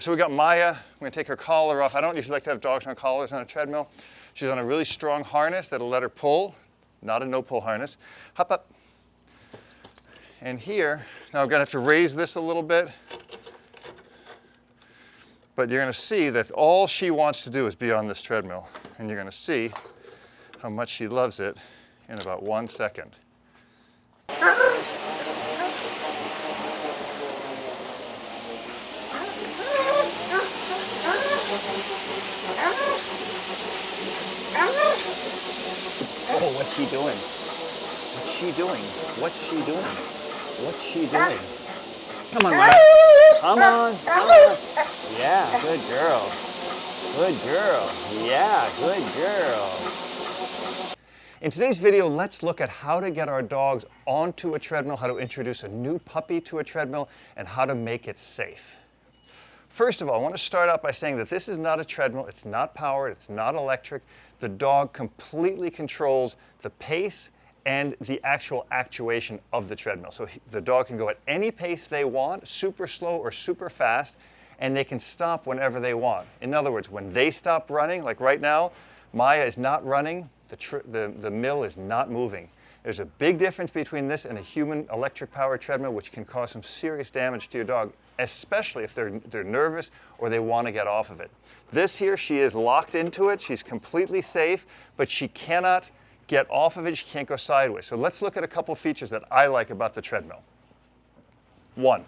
So we got Maya. I'm going to take her collar off. I don't usually like to have dogs on collars on a treadmill. She's on a really strong harness that'll let her pull, not a no-pull harness. Hop up. And here, now I'm going to have to raise this a little bit. But you're going to see that all she wants to do is be on this treadmill. And you're going to see how much she loves it in about 1 second. Oh, what's she doing? What's she doing? What's she doing? What's she doing? Come on, Maya. Come on. Come on. Yeah, good girl. Good girl. Yeah, good girl. In today's video, let's look at how to get our dogs onto a treadmill, how to introduce a new puppy to a treadmill, and how to make it safe. First of all, I want to start out by saying that this is not a treadmill, it's not powered, it's not electric. The dog completely controls the pace and the actual actuation of the treadmill. So the dog can go at any pace they want, super slow or super fast, and they can stop whenever they want. In other words, when they stop running, like right now, Maya is not running, the mill is not moving. There's a big difference between this and a human electric powered treadmill, which can cause some serious damage to your dog, especially if they're nervous or they want to get off of it. This here, she is locked into it. She's completely safe, but she cannot get off of it. She can't go sideways. So let's look at a couple features that I like about the treadmill. One,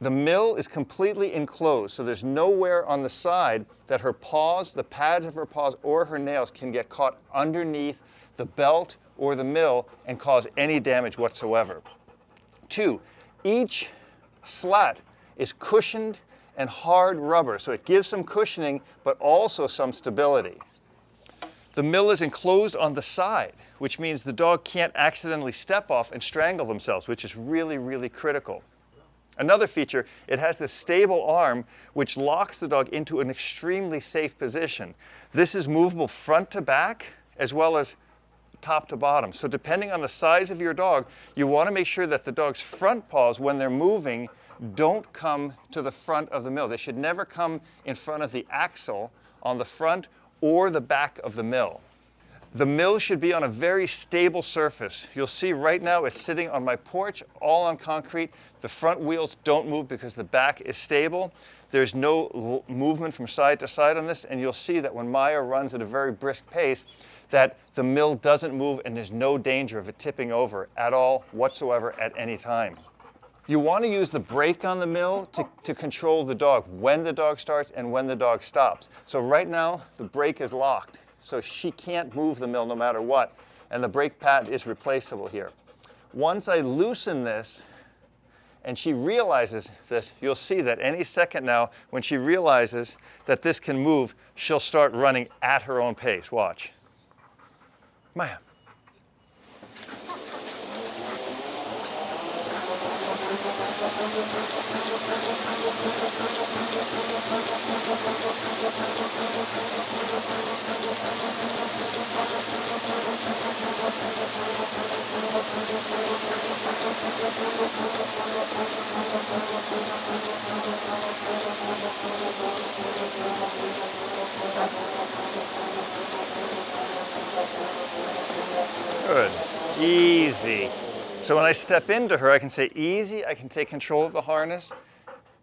the mill is completely enclosed, so there's nowhere on the side that her paws, the pads of her paws or her nails can get caught underneath the belt or the mill and cause any damage whatsoever. Two, each slat is cushioned and hard rubber, so it gives some cushioning but also some stability. The mill is enclosed on the side, which means the dog can't accidentally step off and strangle themselves, which is really, really critical. Another feature, it has this stable arm which locks the dog into an extremely safe position. This is movable front to back as well as top to bottom. So depending on the size of your dog, you want to make sure that the dog's front paws, when they're moving, don't come to the front of the mill. They should never come in front of the axle on the front or the back of the mill. The mill should be on a very stable surface. You'll see right now it's sitting on my porch, all on concrete. The front wheels don't move because the back is stable. There's no movement from side to side on this, and you'll see that when Maya runs at a very brisk pace, that the mill doesn't move and there's no danger of it tipping over at all whatsoever at any time. You want to use the brake on the mill to control the dog when the dog starts and when the dog stops. So right now the brake is locked, so she can't move the mill no matter what, and the brake pad is replaceable here. Once I loosen this and she realizes this, you'll see that any second now, when she realizes that this can move, she'll start running at her own pace. Watch. Maya. Good. Easy. So when I step into her, I can say easy, I can take control of the harness,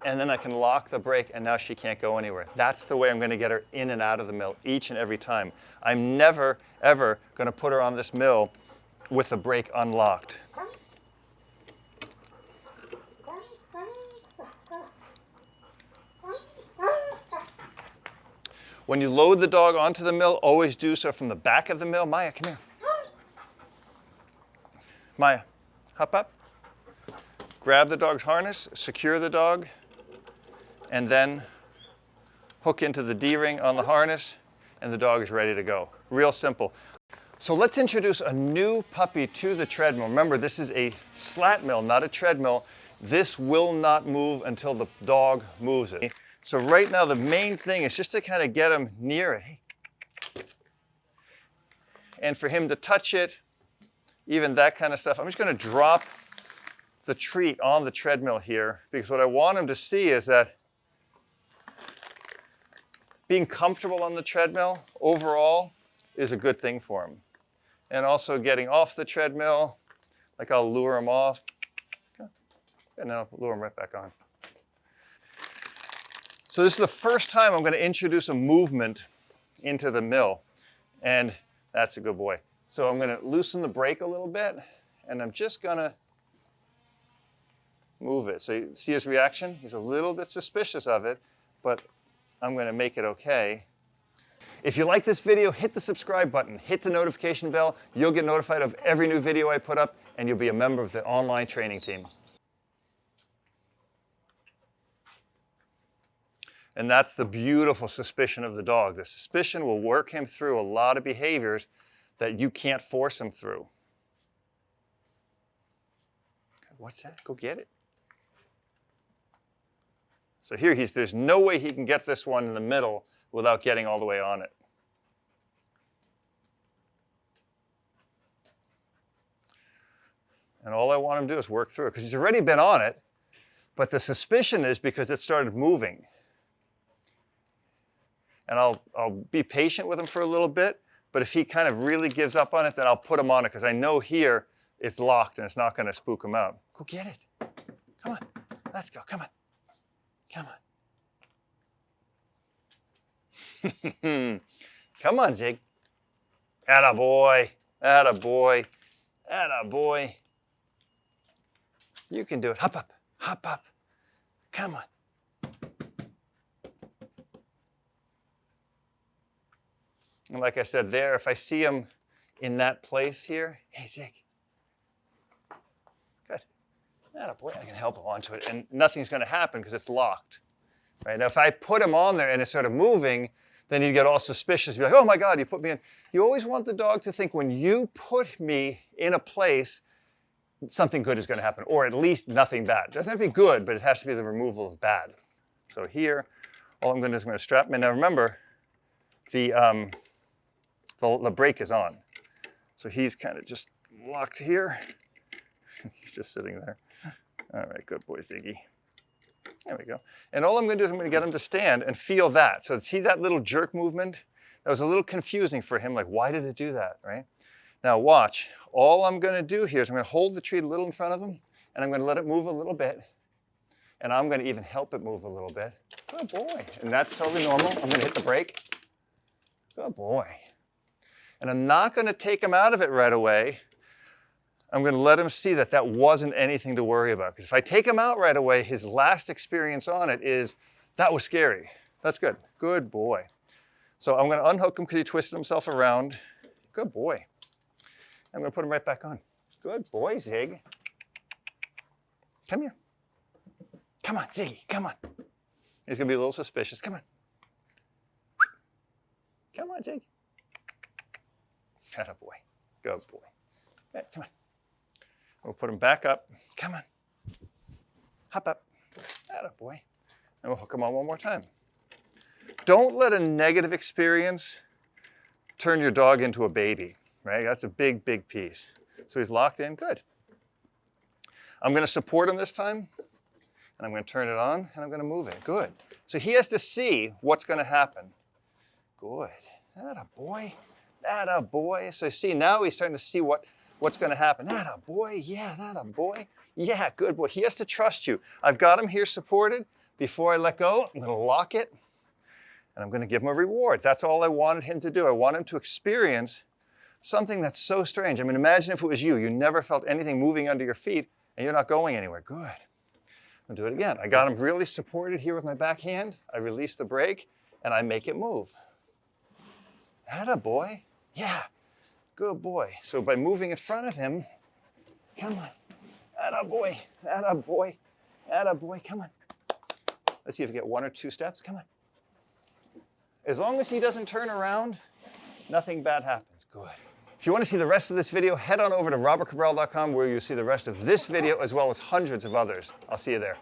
and then I can lock the brake, and now she can't go anywhere. That's the way I'm going to get her in and out of the mill each and every time. I'm never, ever going to put her on this mill with the brake unlocked. When you load the dog onto the mill, always do so from the back of the mill. Maya, come here. Maya, hop up. Grab the dog's harness, secure the dog, and then hook into the D-ring on the harness, and the dog is ready to go. Real simple. So let's introduce a new puppy to the treadmill. Remember, this is a slat mill, not a treadmill. This will not move until the dog moves it. So right now, the main thing is just to kind of get him near it. And for him to touch it, even that kind of stuff. I'm just going to drop the treat on the treadmill here, because what I want him to see is that being comfortable on the treadmill overall is a good thing for him. And also getting off the treadmill, like I'll lure him off, and then I'll lure him right back on. So this is the first time I'm going to introduce a movement into the mill, and that's a good boy. So I'm going to loosen the brake a little bit, and I'm just going to move it. So you see his reaction? He's a little bit suspicious of it, but I'm going to make it okay. If you like this video, hit the subscribe button, hit the notification bell. You'll get notified of every new video I put up, and you'll be a member of the online training team. And that's the beautiful suspicion of the dog. The suspicion will work him through a lot of behaviors that you can't force him through. What's that? Go get it. So here there's no way he can get this one in the middle without getting all the way on it. And all I want him to do is work through it, because he's already been on it, but the suspicion is because it started moving. And I'll be patient with him for a little bit, but if he kind of really gives up on it, then I'll put him on it, because I know here it's locked and it's not going to spook him out. Go get it. Come on. Let's go. Come on. Come on. Come on, Zig. Atta boy. Atta boy. Atta boy. You can do it. Hop up. Hop up. Come on. And like I said there, if I see him in that place here, hey, Zig. Good. Atta boy, I can help him onto it, and nothing's going to happen because it's locked. Right? Now, if I put him on there and it's sort of moving, then he'd get all suspicious. He'd be like, oh my God, you put me in. You always want the dog to think when you put me in a place, something good is going to happen, or at least nothing bad. It doesn't have to be good, but it has to be the removal of bad. So here, all I'm going to do is I'm going to strap him in. Now remember, the brake is on. So he's kind of just locked here. He's just sitting there. All right, good boy, Ziggy. There we go. And all I'm going to do is I'm going to get him to stand and feel that. So see that little jerk movement? That was a little confusing for him, like why did it do that, right? Now watch. All I'm going to do here is I'm going to hold the treat a little in front of him, and I'm going to let it move a little bit. And I'm going to even help it move a little bit. Good boy. And that's totally normal. I'm going to hit the brake. Good boy. And I'm not going to take him out of it right away. I'm going to let him see that that wasn't anything to worry about. Because if I take him out right away, his last experience on it is, that was scary. That's good. Good boy. So I'm going to unhook him because he twisted himself around. Good boy. I'm going to put him right back on. Good boy, Zig. Come here. Come on, Ziggy. Come on. He's going to be a little suspicious. Come on. Come on, Zig. Atta boy. Good boy. Right, come on. We'll put him back up. Come on. Hop up. Atta boy. And we'll hook him on one more time. Don't let a negative experience turn your dog into a baby, right? That's a big, big piece. So he's locked in. Good. I'm going to support him this time, and I'm going to turn it on, and I'm going to move it. Good. So he has to see what's going to happen. Good. Atta boy. Atta boy. So see, now he's starting to see what's going to happen. Atta boy. Yeah, atta boy. Yeah, good boy. He has to trust you. I've got him here supported. Before I let go, I'm going to lock it, and I'm going to give him a reward. That's all I wanted him to do. I want him to experience something that's so strange. I mean, imagine if it was you. You never felt anything moving under your feet, and you're not going anywhere. Good. I'll do it again. I got him really supported here with my back hand. I release the brake, and I make it move. Atta boy. Yeah. Good boy. So by moving in front of him, come on. Atta boy. Atta boy. Atta boy. Come on. Let's see if we get 1 or 2 steps. Come on. As long as he doesn't turn around, nothing bad happens. Good. If you want to see the rest of this video, head on over to robertcabral.com where you'll see the rest of this video as well as hundreds of others. I'll see you there.